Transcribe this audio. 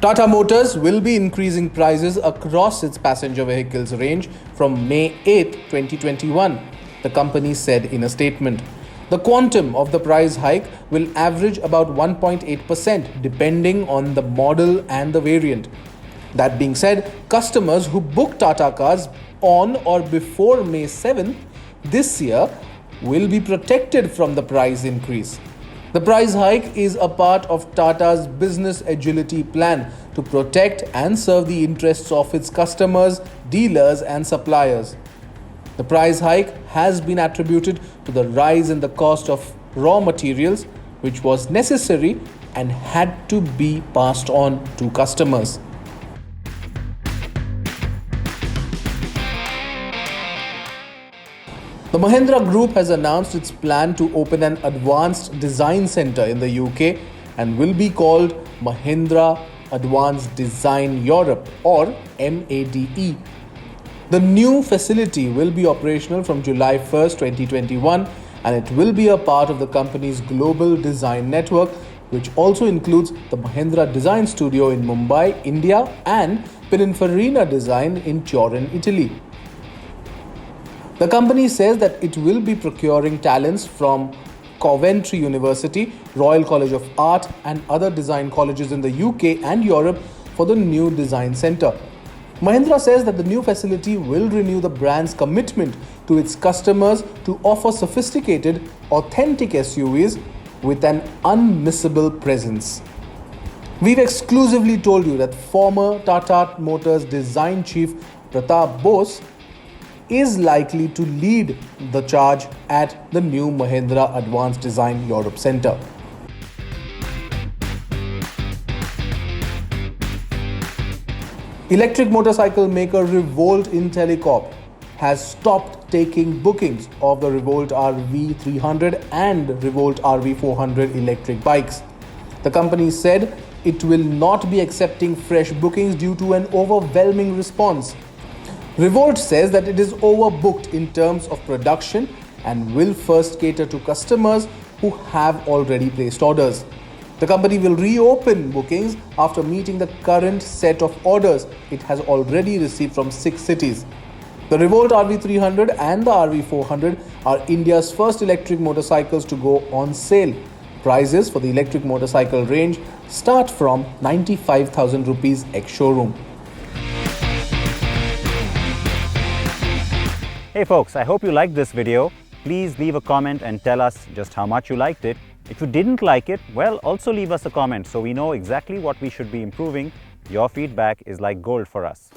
Tata Motors will be increasing prices across its passenger vehicles range from May 8, 2021, the company said in a statement. The quantum of the price hike will average about 1.8% depending on the model and the variant. That being said, customers who book Tata cars on or before May 7th this year will be protected from the price increase. The price hike is a part of Tata's business agility plan to protect and serve the interests of its customers, dealers, and suppliers. The price hike has been attributed to the rise in the cost of raw materials, which was necessary and had to be passed on to customers. The Mahindra Group has announced its plan to open an advanced design centre in the UK and will be called Mahindra Advanced Design Europe or MADE. The new facility will be operational from July 1st, 2021 and it will be a part of the company's global design network, which also includes the Mahindra Design Studio in Mumbai, India and Pininfarina Design in Turin, Italy. The company says that it will be procuring talents from Coventry University, Royal College of Art and other design colleges in the UK and Europe for the new design centre. Mahindra says that the new facility will renew the brand's commitment to its customers to offer sophisticated, authentic SUVs with an unmissable presence. We've exclusively told you that former Tata Motors design chief Pratap Bose is likely to lead the charge at the new Mahindra Advanced Design Europe Centre. Electric motorcycle maker Revolt Intellicorp has stopped taking bookings of the Revolt RV300 and Revolt RV400 electric bikes. The company said it will not be accepting fresh bookings due to an overwhelming response. Revolt says that it is overbooked in terms of production and will first cater to customers who have already placed orders. The company will reopen bookings after meeting the current set of orders it has already received from 6 cities. The Revolt RV300 and the RV400 are India's first electric motorcycles to go on sale. Prices for the electric motorcycle range start from 95,000 rupees ex-showroom. Hey folks, I hope you liked this video. Please leave a comment and tell us just how much you liked it. If you didn't like it, well, also leave us a comment so we know exactly what we should be improving. Your feedback is like gold for us.